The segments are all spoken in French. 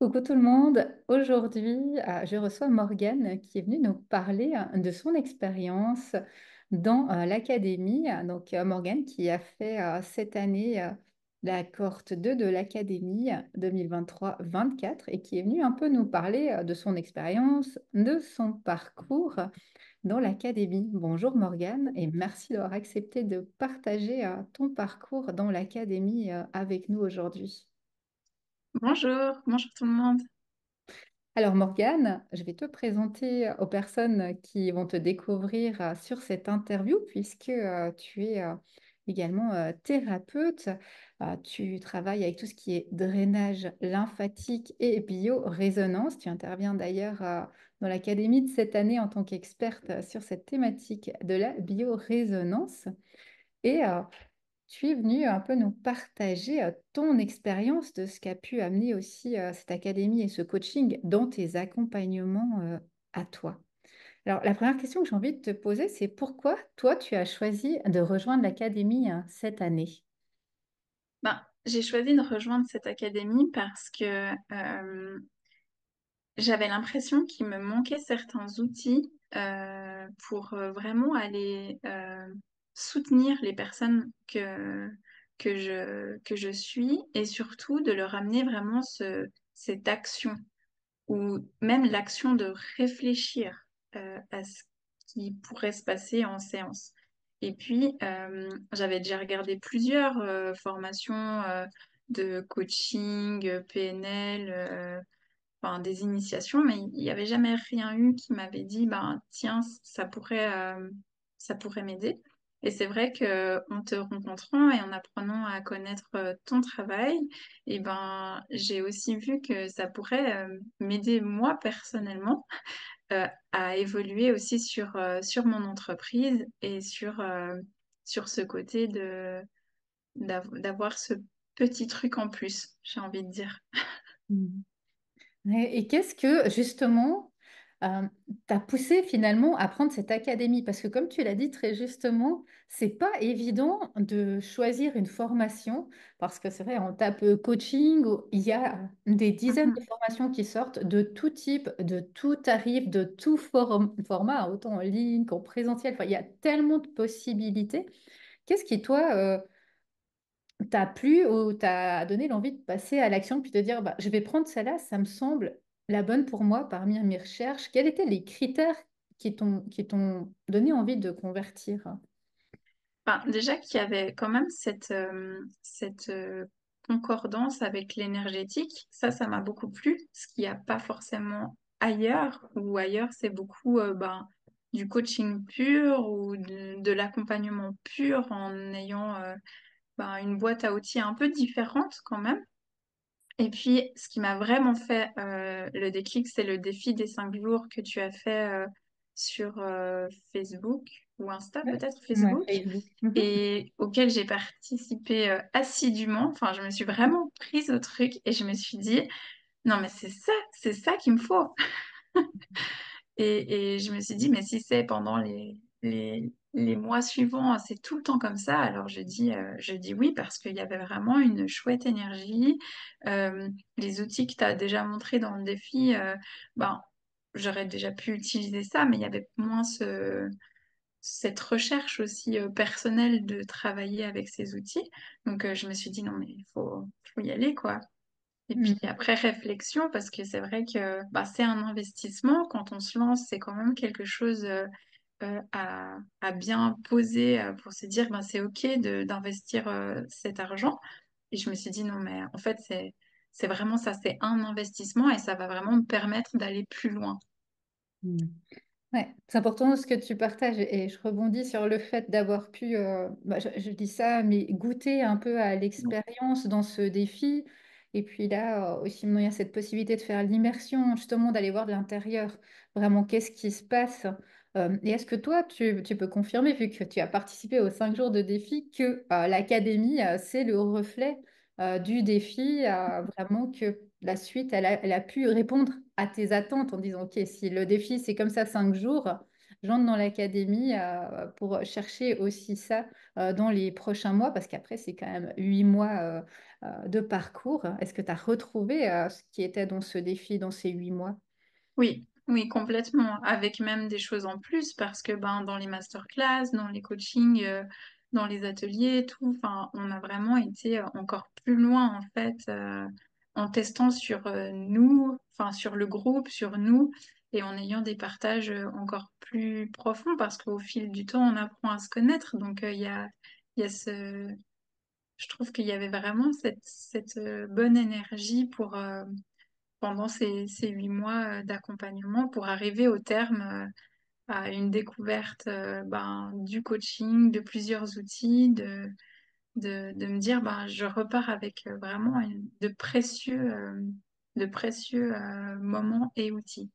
Coucou tout le monde. Aujourd'hui, je reçois Morgane qui est venue nous parler de son expérience dans l'académie. Donc, Morgane qui a fait cette année la cohorte 2 de l'académie 2023-24 et qui est venue un peu nous parler de son expérience, de son parcours dans l'académie. Bonjour Morgane et merci d'avoir accepté de partager ton parcours dans l'académie avec nous aujourd'hui. Bonjour, bonjour tout le monde. Alors Morgane, je vais te présenter aux personnes qui vont te découvrir sur cette interview puisque tu es également thérapeute. Tu travailles avec tout ce qui est drainage lymphatique et biorésonance. Tu interviens d'ailleurs dans l'académie de cette année en tant qu'experte sur cette thématique de la biorésonance. Et tu es venu un peu nous partager ton expérience de ce qu'a pu amener aussi cette académie et ce coaching dans tes accompagnements à toi. Alors, la première question que j'ai envie de te poser, c'est pourquoi toi, tu as choisi de rejoindre l'académie cette année? J'ai choisi de rejoindre cette académie parce que j'avais l'impression qu'il me manquait certains outils pour vraiment aller soutenir les personnes que je suis et surtout de leur amener vraiment cette action ou même l'action de réfléchir à ce qui pourrait se passer en séance. Et puis, j'avais déjà regardé plusieurs formations de coaching, PNL, enfin, des initiations, mais il n'y avait jamais rien eu qui m'avait dit, ben, tiens, ça pourrait m'aider. Et c'est vrai que en te rencontrant et en apprenant à connaître ton travail, et ben, j'ai aussi vu que ça pourrait m'aider moi personnellement à évoluer aussi sur mon entreprise et sur ce côté d'avoir ce petit truc en plus, j'ai envie de dire. Mhm. Et qu'est-ce que, justement, t'a poussé finalement à prendre cette académie? Parce que comme tu l'as dit très justement, c'est pas évident de choisir une formation, parce que c'est vrai, on tape coaching, il y a des dizaines de Mhm. formations qui sortent de tout type, de tout tarif, de tout format, autant en ligne qu'en présentiel. Enfin, il y a tellement de possibilités. Qu'est-ce qui, toi, t'as plu ou t'as donné l'envie de passer à l'action puis de dire bah, je vais prendre celle-là, ça me semble la bonne pour moi parmi mes recherches. Quels étaient les critères qui t'ont donné envie de convertir? Enfin, déjà qu'il y avait quand même cette concordance avec l'énergétique, ça m'a beaucoup plu, ce qu'il n'y a pas forcément ailleurs, ou ailleurs c'est beaucoup ben, du coaching pur ou de l'accompagnement pur en ayant ben, une boîte à outils un peu différente quand même. Et puis, ce qui m'a vraiment fait le déclic, c'est le défi des 5 jours que tu as fait sur Facebook ou Insta, Ouais, peut-être ouais, Facebook, Facebook. Mhm. et auquel j'ai participé assidûment. Enfin, je me suis vraiment prise au truc et je me suis dit, non, mais c'est ça qu'il me faut. Et je me suis dit, mais si c'est pendant les mois suivants, c'est tout le temps comme ça, alors je dis oui parce qu'il y avait vraiment une chouette énergie. Les outils que tu as déjà montrés dans le défi, ben, j'aurais déjà pu utiliser ça, mais il y avait moins cette recherche aussi personnelle de travailler avec ces outils. Donc je me suis dit, non, mais il faut y aller, quoi. Et puis Mhm. après réflexion, parce que c'est vrai que bah, c'est un investissement, quand on se lance, c'est quand même quelque chose à bien poser pour se dire ben, c'est OK d'investir cet argent. Et je me suis dit non, mais en fait, c'est vraiment ça, c'est un investissement et ça va vraiment me permettre d'aller plus loin. Mhm. Ouais, c'est important ce que tu partages et je rebondis sur le fait d'avoir pu, bah, je dis ça, mais goûter un peu à l'expérience dans ce défi. Et puis là, aussi, maintenant, il y a cette possibilité de faire l'immersion, justement, d'aller voir de l'intérieur, vraiment, qu'est-ce qui se passe. Et est-ce que toi, tu peux confirmer, vu que tu as participé aux 5 jours de défi, que l'académie, c'est le reflet du défi, vraiment que la suite, elle a pu répondre à tes attentes en disant, OK, si le défi, c'est comme ça 5 jours, j'entre dans l'académie pour chercher aussi ça dans les prochains mois, parce qu'après, c'est quand même 8 mois de parcours. Est-ce que tu as retrouvé ce qui était dans ce défi dans ces 8 mois? Oui, oui, complètement. Avec même des choses en plus parce que ben, dans les masterclass, dans les coachings, dans les ateliers, et tout, enfin, on a vraiment été encore plus loin en fait en testant sur nous, enfin sur le groupe, sur nous et en ayant des partages encore plus profonds parce qu'au fil du temps, on apprend à se connaître. Donc il y a je trouve qu'il y avait vraiment cette bonne énergie pour pendant ces 8 mois d'accompagnement pour arriver au terme à une découverte ben, du coaching, de plusieurs outils, de me dire ben, je repars avec vraiment de précieux moments et outils.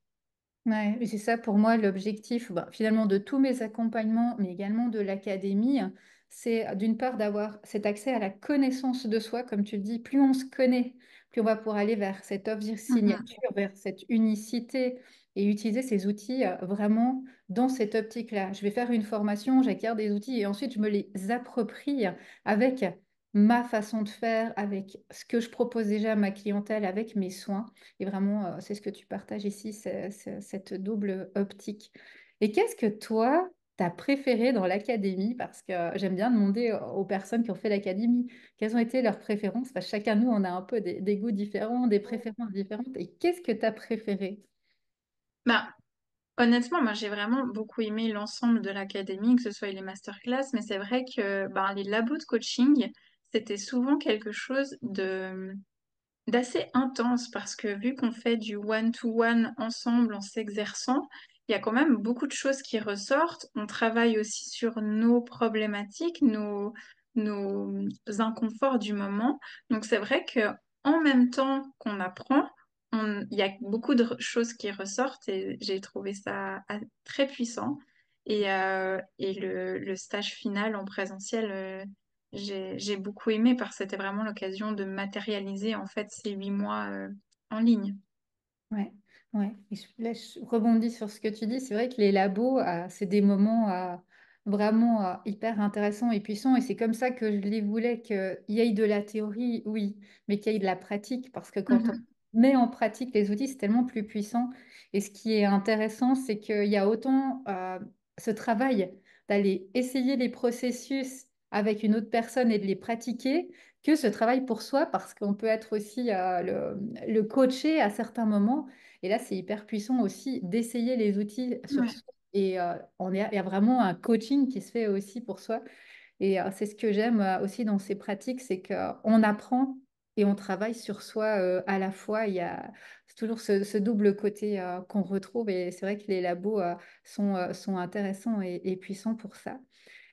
Ouais, et c'est ça pour moi l'objectif, bah, finalement de tous mes accompagnements, mais également de l'académie, c'est d'une part d'avoir cet accès à la connaissance de soi, comme tu le dis, plus on se connaît, plus on va pouvoir aller vers cette œuvre Mhm. signature, vers cette unicité et utiliser ces outils vraiment dans cette optique-là. Je vais faire une formation, j'acquiers des outils et ensuite je me les approprie avec ma façon de faire, avec ce que je propose déjà à ma clientèle, avec mes soins. Et vraiment, c'est ce que tu partages ici, cette double optique. Et qu'est-ce que toi, t'as préféré dans l'académie? Parce que j'aime bien demander aux personnes qui ont fait l'académie quelles ont été leurs préférences. Parce que chacun de nous, on a un peu des goûts différents, des préférences différentes. Et qu'est-ce que tu as préféré? Bah, honnêtement, moi j'ai vraiment beaucoup aimé l'ensemble de l'académie, que ce soit les masterclass, mais c'est vrai que ben, les labos de coaching, c'était souvent quelque chose de d'assez intense parce que vu qu'on fait du one-to-one ensemble en s'exerçant, il y a quand même beaucoup de choses qui ressortent. On travaille aussi sur nos problématiques, nos inconforts du moment. Donc c'est vrai que en même temps qu'on apprend, il y a beaucoup de choses qui ressortent et j'ai trouvé ça très puissant. Et le stage final en présentiel, j'ai beaucoup aimé parce que c'était vraiment l'occasion de matérialiser en fait ces 8 mois en ligne. Ouais, ouais. Et là, je rebondis sur ce que tu dis. C'est vrai que les labos, c'est des moments vraiment hyper intéressants et puissants. Et c'est comme ça que je les voulais, qu'il y ait de la théorie, oui, mais qu'il y ait de la pratique. Parce que quand on Mhm. met en pratique les outils, c'est tellement plus puissant. Et ce qui est intéressant, c'est qu'il y a autant ce travail d'aller essayer les processus avec une autre personne et de les pratiquer que ce travail pour soi, parce qu'on peut être aussi le coacher à certains moments. Et là, c'est hyper puissant aussi d'essayer les outils sur Ouais. soi. Et il y a vraiment un coaching qui se fait aussi pour soi. Et c'est ce que j'aime aussi dans ces pratiques, c'est qu'on apprend et on travaille sur soi à la fois. C'est toujours ce double côté qu'on retrouve. Et c'est vrai que les labos sont intéressants et puissants pour ça.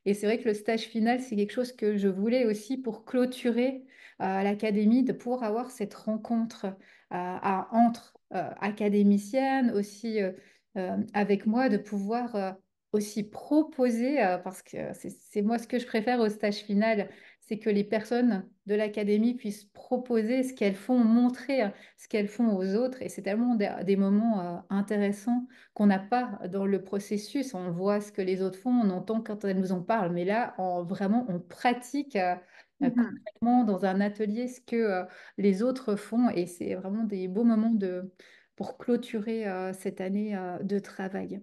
Et c'est vrai que le stage final, c'est quelque chose que je voulais aussi pour clôturer l'académie, de pouvoir avoir cette rencontre entre académiciennes aussi avec moi, de pouvoir aussi proposer, parce que c'est moi ce que je préfère au stage final, c'est que les personnes de l'académie puissent proposer ce qu'elles font, montrer ce qu'elles font aux autres. Et c'est tellement des moments intéressants qu'on n'a pas dans le processus. On voit ce que les autres font, on entend quand elles nous en parlent, mais là, vraiment, on pratique Mhm. concrètement dans un atelier ce que les autres font, et c'est vraiment des beaux moments pour clôturer cette année de travail.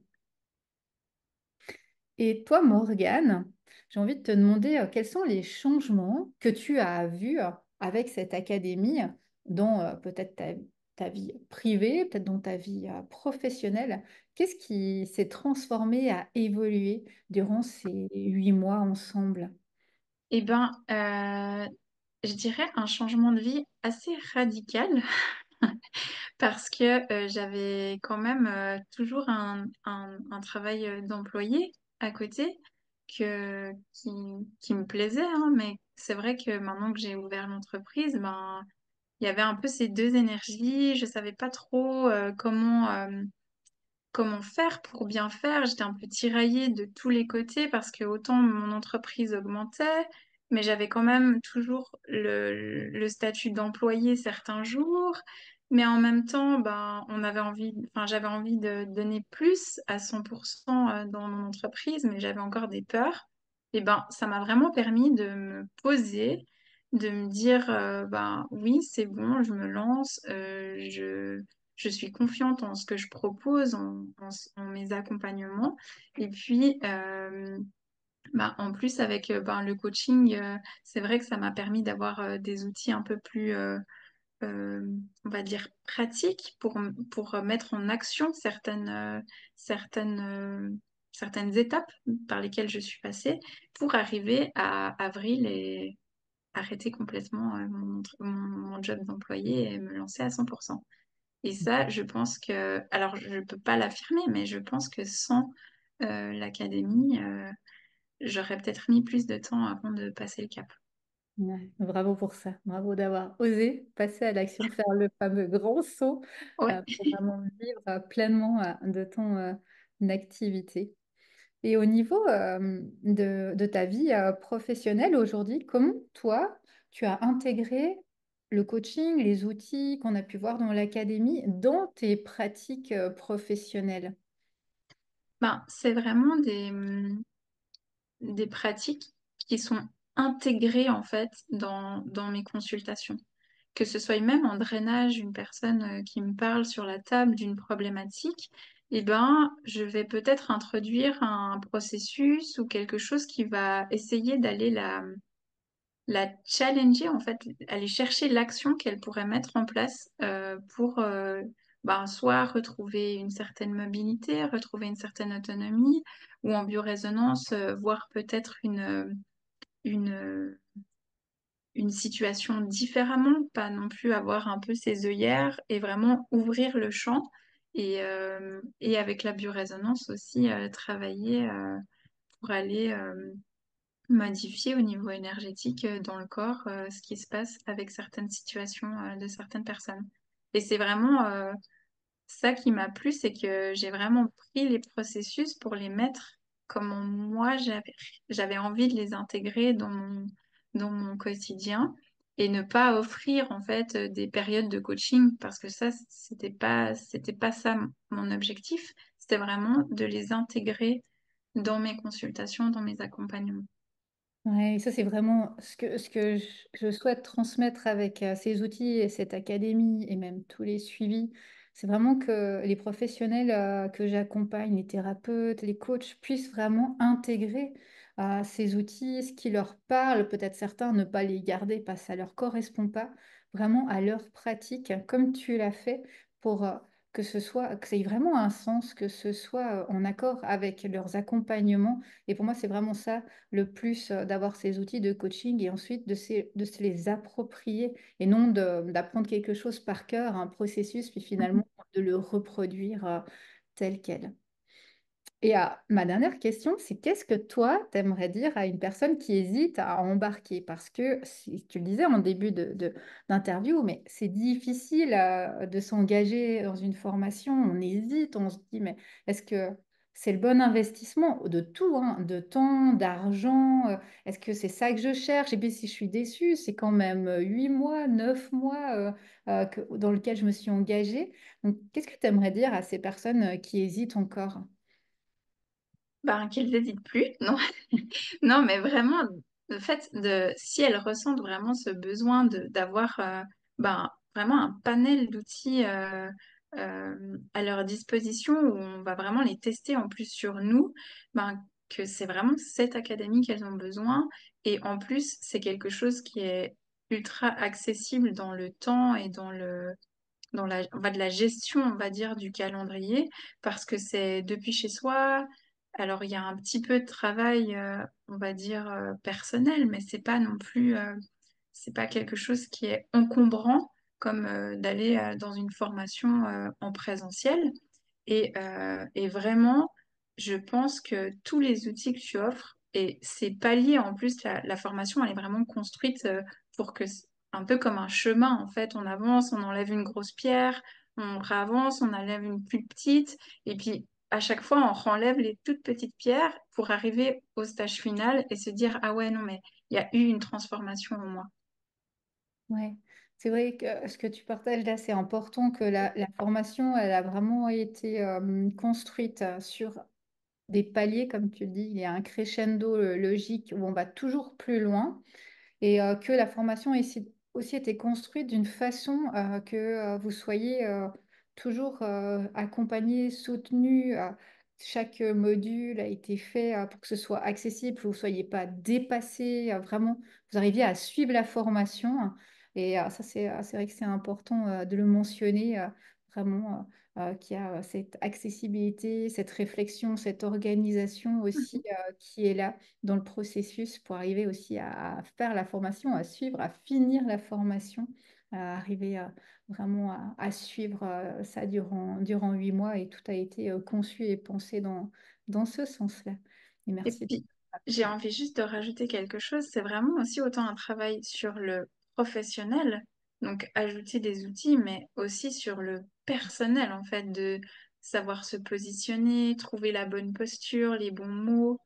Et toi, Morgane, j'ai envie de te demander quels sont les changements que tu as vus avec cette académie dans peut-être ta vie privée, peut-être dans ta vie professionnelle. Qu'est-ce qui s'est transformé, a évolué durant ces 8 mois ensemble? Eh ben, je dirais un changement de vie assez radical parce que j'avais quand même toujours un travail d'employé à côté qui me plaisait, hein, mais c'est vrai que maintenant que j'ai ouvert l'entreprise, ben, il y avait un peu ces deux énergies. Je savais pas trop comment faire pour bien faire. J'étais un peu tiraillée de tous les côtés parce que autant mon entreprise augmentait, mais j'avais quand même toujours le statut d'employé certains jours. Mais en même temps, ben, enfin, j'avais envie de donner plus à 100% dans mon entreprise, mais j'avais encore des peurs. Et ben, ça m'a vraiment permis de me poser, de me dire, ben oui, c'est bon, je me lance, je suis confiante en ce que je propose, en mes accompagnements. Et puis, ben, en plus, avec ben, le coaching, c'est vrai que ça m'a permis d'avoir des outils un peu plus euh, on va dire, pratique pour mettre en action certaines, euh, certaines étapes par lesquelles je suis passée pour arriver à avril et arrêter complètement mon job d'employé et me lancer à 100%. Et ça, je pense que, alors je ne peux pas l'affirmer, mais je pense que sans l'académie, j'aurais peut-être mis plus de temps avant de passer le cap. Ouais, bravo pour ça. Bravo d'avoir osé passer à l'action, faire le fameux grand saut Ouais. pour vraiment vivre pleinement de ton activité. Et au niveau de ta vie professionnelle aujourd'hui, comment toi, tu as intégré le coaching, les outils qu'on a pu voir dans l'académie dans tes pratiques professionnelles? Ben, c'est vraiment des pratiques qui sont intégrées en fait dans mes consultations. Que ce soit même en drainage, une personne qui me parle sur la table d'une problématique, eh ben, je vais peut-être introduire un processus ou quelque chose qui va essayer d'aller la challenger, en fait, aller chercher l'action qu'elle pourrait mettre en place pour ben, soit retrouver une certaine mobilité, retrouver une certaine autonomie, ou en biorésonance, voir peut-être une, une situation différemment, pas non plus avoir un peu ses œillères et vraiment ouvrir le champ. Et avec la biorésonance aussi, travailler pour aller modifier au niveau énergétique dans le corps ce qui se passe avec certaines situations de certaines personnes. Et c'est vraiment ça qui m'a plu, c'est que j'ai vraiment pris les processus pour les mettre comme moi j'avais envie de les intégrer dans mon quotidien et ne pas offrir en fait des périodes de coaching parce que ça c'était pas ça mon objectif, c'était vraiment de les intégrer dans mes consultations, dans mes accompagnements. Ouais, ça c'est vraiment ce que je souhaite transmettre avec ces outils et cette académie et même tous les suivis. C'est vraiment que les professionnels que j'accompagne, les thérapeutes, les coachs, puissent vraiment intégrer ces outils, ce qui leur parle. Peut-être certains ne pas les garder parce que ça leur correspond pas, vraiment à leur pratique, comme tu l'as fait, pour que ce soit, que ça ait vraiment un sens, que ce soit en accord avec leurs accompagnements. Et pour moi, c'est vraiment ça le plus d'avoir ces outils de coaching et ensuite de se les approprier et non d'apprendre quelque chose par cœur, un processus, puis finalement de le reproduire tel quel. Et ma dernière question, c'est qu'est-ce que toi, t'aimerais dire à une personne qui hésite à embarquer? Parce que, si tu le disais en début d'interview, mais c'est difficile de s'engager dans une formation. On hésite, on se dit, mais est-ce que c'est le bon investissement de tout, hein, de temps, d'argent? Est-ce que c'est ça que je cherche? Et puis si je suis déçue, c'est quand même 8 mois, 9 mois dans lequel je me suis engagée. Donc, qu'est-ce que tu aimerais dire à ces personnes qui hésitent encore? Ben, qu'ils n'hésitent plus, non. Non, mais vraiment, le fait de, si elles ressentent vraiment ce besoin d'avoir ben, vraiment un panel d'outils à leur disposition où on va vraiment les tester en plus sur nous, ben, que c'est vraiment cette académie qu'elles ont besoin. Et en plus, c'est quelque chose qui est ultra accessible dans le temps et on va de la gestion, on va dire, du calendrier, parce que c'est depuis chez soi. Alors, il y a un petit peu de travail, on va dire, personnel, mais c'est pas non plus, c'est pas quelque chose qui est encombrant comme d'aller dans une formation en présentiel. Et vraiment, je pense que tous les outils que tu offres, et c'est palier en plus, la formation, elle est vraiment construite pour que, un peu comme un chemin, en fait, on avance, on enlève une grosse pierre, on réavance, on enlève une plus petite, et puis à chaque fois, on renlève les toutes petites pierres pour arriver au stage final et se dire, ah ouais, non, mais il y a eu une transformation en moi. Ouais. C'est vrai que ce que tu partages là, c'est important que la formation, elle a vraiment été construite sur des paliers, comme tu le dis. Il y a un crescendo logique où on va toujours plus loin et que la formation ait aussi été construite d'une façon que vous soyez toujours accompagné, soutenu. Chaque module a été fait pour que ce soit accessible, que vous ne soyez pas dépassé, vraiment, vous arriviez à suivre la formation. Et ça, c'est vrai que c'est important de le mentionner, vraiment, qu'il y a cette accessibilité, cette réflexion, cette organisation aussi qui est là dans le processus pour arriver aussi à faire la formation, à suivre, à finir la formation, à arriver vraiment à suivre ça durant 8 mois et tout a été conçu et pensé dans ce sens-là. Et Et merci. puis, j'ai envie juste de rajouter quelque chose. C'est vraiment aussi autant un travail sur le professionnel, donc ajouter des outils, mais aussi sur le personnel, en fait, de savoir se positionner, trouver la bonne posture, les bons mots,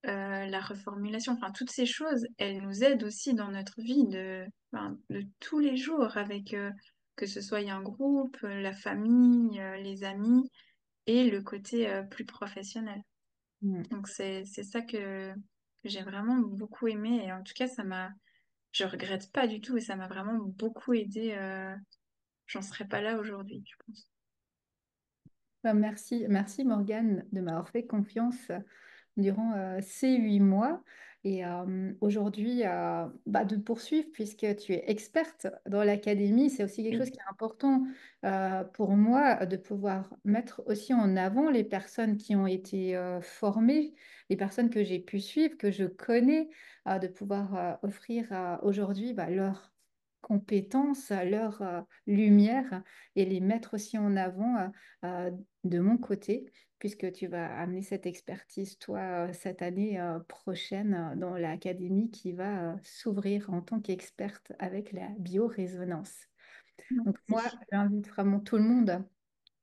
la reformulation, enfin, toutes ces choses, elles nous aident aussi dans notre vie de tous les jours, avec que ce soit un groupe, la famille, les amis, et le côté plus professionnel. Mm. Donc c'est ça que j'ai vraiment beaucoup aimé et en tout cas je regrette pas du tout et ça m'a vraiment beaucoup aidé. J'en serais pas là aujourd'hui, je pense. Merci Morgane de m'avoir fait confiance durant ces 8 mois. Et aujourd'hui, de poursuivre, puisque tu es experte dans l'académie, c'est aussi quelque chose Oui. qui est important pour moi de pouvoir mettre aussi en avant les personnes qui ont été formées, les personnes que j'ai pu suivre, que je connais, de pouvoir offrir aujourd'hui leurs compétences, leur lumière et les mettre aussi en avant de mon côté puisque tu vas amener cette expertise, toi, cette année prochaine dans l'académie qui va s'ouvrir en tant qu'experte avec la biorésonance. Donc moi, Merci. j'invite vraiment tout le monde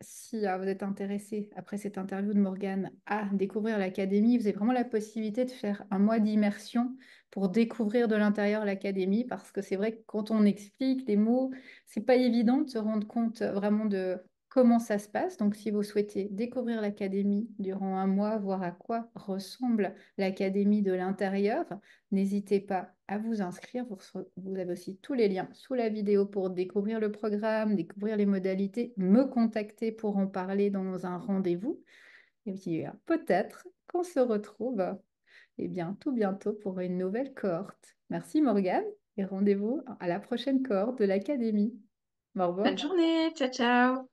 si vous êtes intéressé, après cette interview de Morgane, à découvrir l'académie, vous avez vraiment la possibilité de faire un mois d'immersion pour découvrir de l'intérieur l'académie, parce que c'est vrai que quand on explique des mots, c'est pas évident de se rendre compte vraiment de comment ça se passe. Donc, si vous souhaitez découvrir l'académie durant un mois, voir à quoi ressemble l'académie de l'intérieur, n'hésitez pas à vous inscrire. Vous avez aussi tous les liens sous la vidéo pour découvrir le programme, découvrir les modalités, me contacter pour en parler dans un rendez-vous. Et puis peut-être qu'on se retrouve tout bientôt pour une nouvelle cohorte. Merci Morgane et rendez-vous à la prochaine cohorte de l'Académie. Au revoir. Bonne journée, ciao ciao!